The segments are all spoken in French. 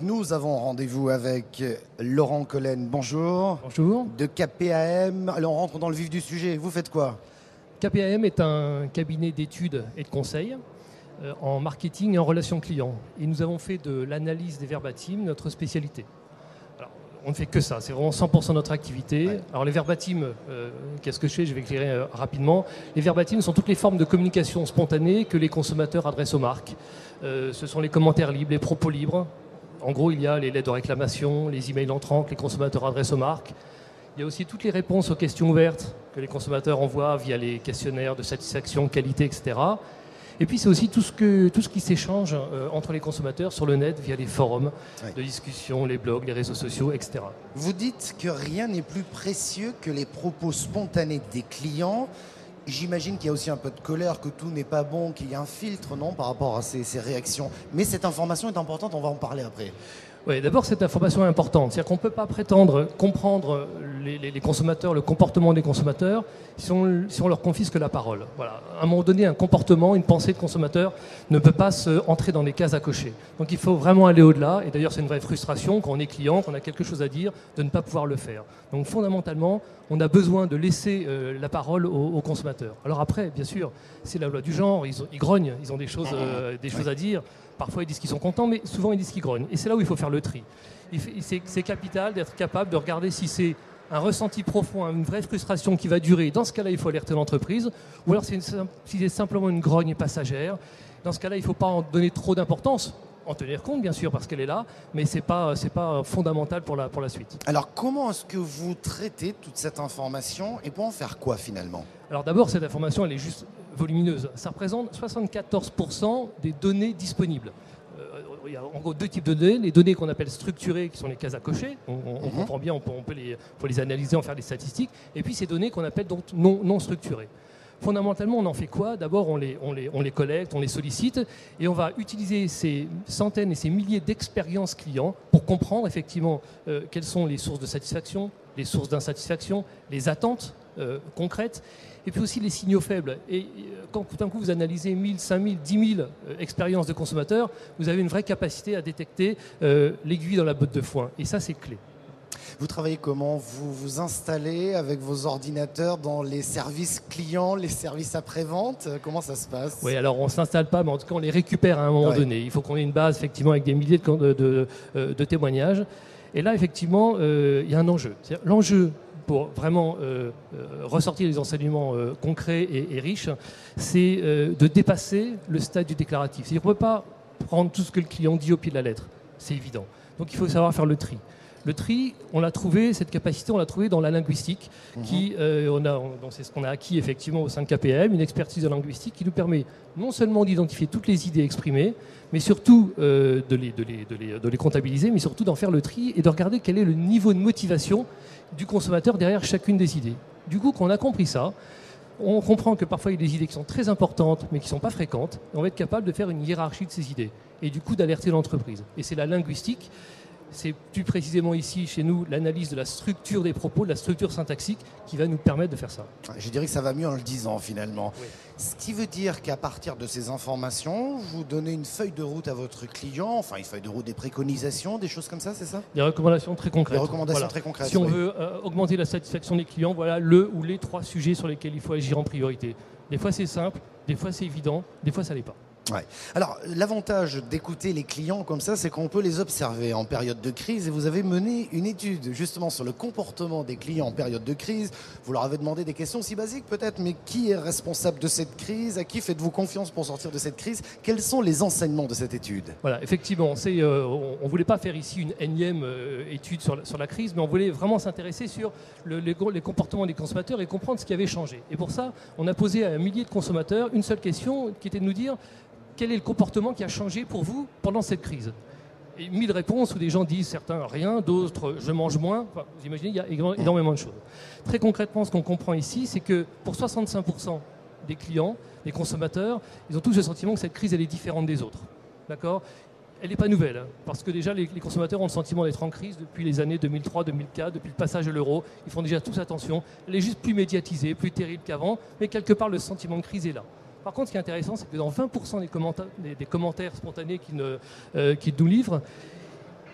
Nous avons rendez-vous avec Laurent Collen. Bonjour. Bonjour. De KPAM. Alors on rentre dans le vif du sujet. Vous faites quoi? KPAM est un cabinet d'études et de conseils en marketing et en relations clients. Et nous avons fait de l'analyse des verbatims notre spécialité. Alors, on ne fait que ça, c'est vraiment 100% de notre activité. Ouais. Alors les verbatims, qu'est-ce que je fais? Je vais éclairer rapidement. Les verbatims sont toutes les formes de communication spontanée que les consommateurs adressent aux marques. Ce sont les commentaires libres, les propos libres. En gros, il y a les lettres de réclamation, les emails entrants que les consommateurs adressent aux marques. Il y a aussi toutes les réponses aux questions ouvertes que les consommateurs envoient via les questionnaires de satisfaction, qualité, etc. Et puis c'est aussi tout ce qui s'échange entre les consommateurs sur le net via les forums de discussion, les blogs, les réseaux sociaux, etc. Vous dites que rien n'est plus précieux que les propos spontanés des clients. J'imagine qu'il y a aussi un peu de colère, que tout n'est pas bon, qu'il y a un filtre, non, par rapport à ces réactions. Mais cette information est importante, on va en parler après. Oui, d'abord, cette information est importante. C'est-à-dire qu'on ne peut pas prétendre comprendre les consommateurs, le comportement des consommateurs, si on leur confisque la parole. Voilà. À un moment donné, un comportement, une pensée de consommateur ne peut pas entrer dans des cases à cocher. Donc il faut vraiment aller au-delà. Et d'ailleurs, c'est une vraie frustration quand on est client, qu'on a quelque chose à dire, de ne pas pouvoir le faire. Donc fondamentalement, on a besoin de laisser la parole aux consommateurs. Alors après, bien sûr, c'est la loi du genre, ils grognent, ils ont des choses à dire. Parfois, ils disent qu'ils sont contents, mais souvent, ils disent qu'ils grognent. Et c'est là où il faut faire le tri. C'est capital d'être capable de regarder si c'est un ressenti profond, une vraie frustration qui va durer. Dans ce cas-là, il faut alerter l'entreprise. Ou alors, si c'est simplement une grogne passagère, dans ce cas-là, il ne faut pas en donner trop d'importance. En tenir compte, bien sûr, parce qu'elle est là, mais ce n'est pas fondamental pour la suite. Alors, comment est-ce que vous traitez toute cette information et pour en faire quoi, finalement? Alors d'abord, cette information, elle est juste volumineuse. Ça représente 74% des données disponibles. Il y a en gros deux types de données. Les données qu'on appelle structurées, qui sont les cases à cocher. On comprend bien, on peut les analyser, en faire des statistiques. Et puis ces données qu'on appelle donc non structurées. Fondamentalement, on en fait quoi? D'abord, on les collecte, on les sollicite et on va utiliser ces centaines et ces milliers d'expériences clients pour comprendre effectivement quelles sont les sources de satisfaction, les sources d'insatisfaction, les attentes concrètes et puis aussi les signaux faibles. Et quand tout d'un coup vous analysez 1000, 5000, 10 000 expériences de consommateurs, vous avez une vraie capacité à détecter l'aiguille dans la botte de foin. Et ça, c'est clé. Vous travaillez comment? Vous vous installez avec vos ordinateurs dans les services clients, les services après-vente? Comment ça se passe? Oui, alors on ne s'installe pas, mais en tout cas on les récupère à un moment donné. Il faut qu'on ait une base effectivement avec des milliers de témoignages. Et là, effectivement, il y a un enjeu. L'enjeu pour vraiment ressortir des enseignements concrets et riches, c'est de dépasser le stade du déclaratif. C'est-à-dire qu'on ne peut pas prendre tout ce que le client dit au pied de la lettre. C'est évident. Donc il faut savoir faire le tri. Le tri, on l'a trouvé, cette capacité, on l'a trouvé dans la linguistique, c'est ce qu'on a acquis effectivement au sein de KPAM, une expertise de linguistique qui nous permet non seulement d'identifier toutes les idées exprimées, mais surtout de les comptabiliser, mais surtout d'en faire le tri et de regarder quel est le niveau de motivation du consommateur derrière chacune des idées. Du coup, quand on a compris ça, on comprend que parfois il y a des idées qui sont très importantes, mais qui ne sont pas fréquentes, et on va être capable de faire une hiérarchie de ces idées, et du coup d'alerter l'entreprise. Et c'est la linguistique. C'est plus précisément ici, chez nous, l'analyse de la structure des propos, de la structure syntaxique qui va nous permettre de faire ça. Je dirais que ça va mieux en le disant finalement. Oui. Ce qui veut dire qu'à partir de ces informations, vous donnez une feuille de route à votre client, enfin une feuille de route, des préconisations, des choses comme ça, c'est ça? Des recommandations très concrètes. Des recommandations très concrètes. Si on veut augmenter la satisfaction des clients, voilà le ou les 3 sujets sur lesquels il faut agir en priorité. Des fois c'est simple, des fois c'est évident, des fois ça l'est pas. Ouais. Alors, l'avantage d'écouter les clients comme ça, c'est qu'on peut les observer en période de crise. Et vous avez mené une étude justement sur le comportement des clients en période de crise. Vous leur avez demandé des questions si basiques peut-être, mais qui est responsable de cette crise? À qui faites-vous confiance pour sortir de cette crise? Quels sont les enseignements de cette étude? Voilà, effectivement, on ne voulait pas faire ici une énième étude sur la crise, mais on voulait vraiment s'intéresser sur les comportements des consommateurs et comprendre ce qui avait changé. Et pour ça, on a posé à un millier de consommateurs une seule question qui était de nous dire: quel est le comportement qui a changé pour vous pendant cette crise? Et 1000 réponses où des gens disent, certains rien, d'autres je mange moins. Enfin, vous imaginez, il y a énormément de choses. Très concrètement, ce qu'on comprend ici, c'est que pour 65% des clients, des consommateurs, ils ont tous le sentiment que cette crise elle est différente des autres. D'accord? elle n'est pas nouvelle, hein, parce que déjà les consommateurs ont le sentiment d'être en crise depuis les années 2003-2004, depuis le passage de l'euro. Ils font déjà tous attention. Elle est juste plus médiatisée, plus terrible qu'avant, mais quelque part le sentiment de crise est là. Par contre, ce qui est intéressant, c'est que dans 20% des commentaires spontanés qu'ils nous livrent,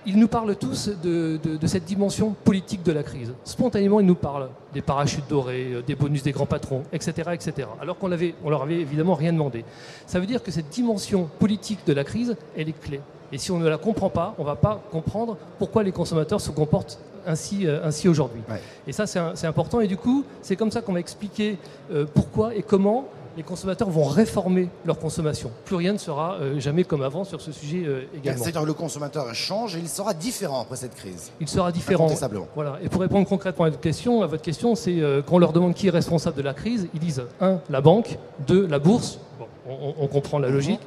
ils nous parlent tous de cette dimension politique de la crise. Spontanément, ils nous parlent des parachutes dorés, des bonus des grands patrons, etc., etc. Alors qu'on leur avait évidemment rien demandé. Ça veut dire que cette dimension politique de la crise, elle est clé. Et si on ne la comprend pas, on ne va pas comprendre pourquoi les consommateurs se comportent ainsi aujourd'hui. Ouais. Et ça, c'est important. Et du coup, c'est comme ça qu'on va expliquer pourquoi et comment les consommateurs vont réformer leur consommation. Plus rien ne sera jamais comme avant sur ce sujet également. C'est-à-dire que le consommateur change et il sera différent après cette crise. Il sera différent. Voilà. Et pour répondre concrètement à votre question, c'est quand on leur demande qui est responsable de la crise, ils disent 1, la banque, 2, la bourse. Bon, on comprend la logique.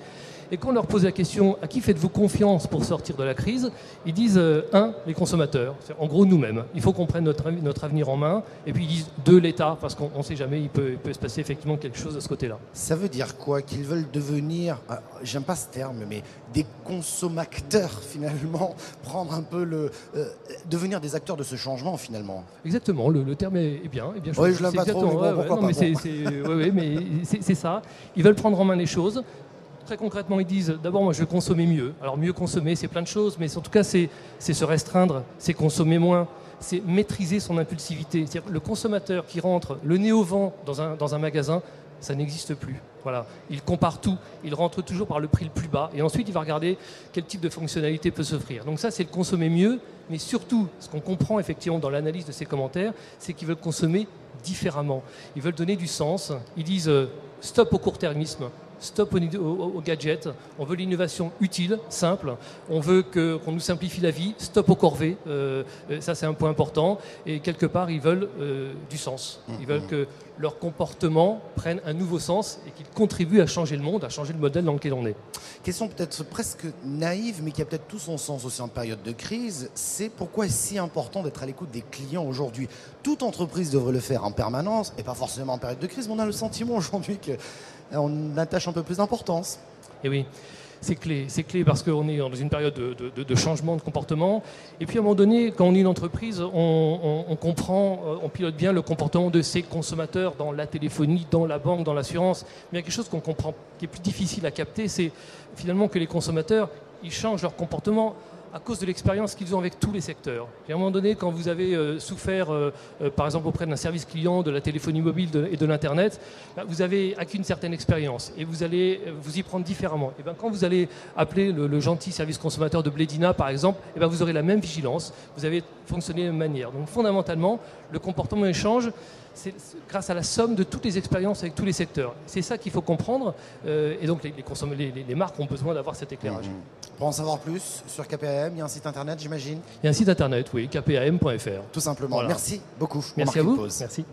Et quand on leur pose la question « à qui faites-vous confiance pour sortir de la crise ?», ils disent 1, les consommateurs, en gros nous-mêmes. Il faut qu'on prenne notre avenir en main. Et puis ils disent 2, l'État, parce qu'on ne sait jamais, il peut se passer effectivement quelque chose de ce côté-là. Ça veut dire quoi ? Qu'ils veulent devenir, j'aime pas ce terme, mais des consommateurs finalement, prendre un peu devenir des acteurs de ce changement finalement. Exactement, le terme est bien. Oui, je l'aime pas trop, mais bon, pourquoi pas. Mais c'est ça. Ils veulent prendre en main les choses. Très concrètement, ils disent d'abord, moi je veux consommer mieux. Alors mieux consommer, c'est plein de choses, mais en tout cas, c'est se restreindre, c'est consommer moins, c'est maîtriser son impulsivité. C'est-à-dire le consommateur qui rentre le nez au vent dans un magasin, ça n'existe plus. Voilà. Il compare tout, il rentre toujours par le prix le plus bas, et ensuite il va regarder quel type de fonctionnalité peut s'offrir. Donc ça, c'est le consommer mieux, mais surtout, ce qu'on comprend effectivement dans l'analyse de ces commentaires, c'est qu'ils veulent consommer différemment. Ils veulent donner du sens. Ils disent stop au court-termisme. Stop aux gadgets, on veut l'innovation utile, simple, on veut qu'on nous simplifie la vie, stop aux corvées, ça c'est un point important, et quelque part ils veulent du sens, ils veulent que leur comportement prenne un nouveau sens et qu'ils contribuent à changer le monde, à changer le modèle dans lequel on est. Question peut-être presque naïve, mais qui a peut-être tout son sens aussi en période de crise, c'est pourquoi est-ce si important d'être à l'écoute des clients aujourd'hui. Toute entreprise devrait le faire en permanence, et pas forcément en période de crise, mais on a le sentiment aujourd'hui qu'on attache un peu plus d'importance. Et oui, c'est clé parce qu'on est dans une période de changement de comportement. Et puis à un moment donné, quand on est une entreprise, on comprend, on pilote bien le comportement de ses consommateurs dans la téléphonie, dans la banque, dans l'assurance. Mais il y a quelque chose qu'on comprend, qui est plus difficile à capter, c'est finalement que les consommateurs, ils changent leur comportement à cause de l'expérience qu'ils ont avec tous les secteurs. Et à un moment donné, quand vous avez souffert, par exemple, auprès d'un service client, de la téléphonie mobile et de l'Internet, vous avez acquis une certaine expérience et vous allez vous y prendre différemment. Et quand vous allez appeler le gentil service consommateur de Blédina, par exemple, vous aurez la même vigilance, vous avez fonctionné de la même manière. Donc fondamentalement, le comportement change. C'est grâce à la somme de toutes les expériences avec tous les secteurs. C'est ça qu'il faut comprendre. Et donc les marques ont besoin d'avoir cet éclairage. Pour en savoir plus sur KPAM, il y a un site internet, j'imagine ? Il y a un site internet, oui, kpam.fr. Tout simplement. Voilà. Merci beaucoup. Merci à vous. Merci.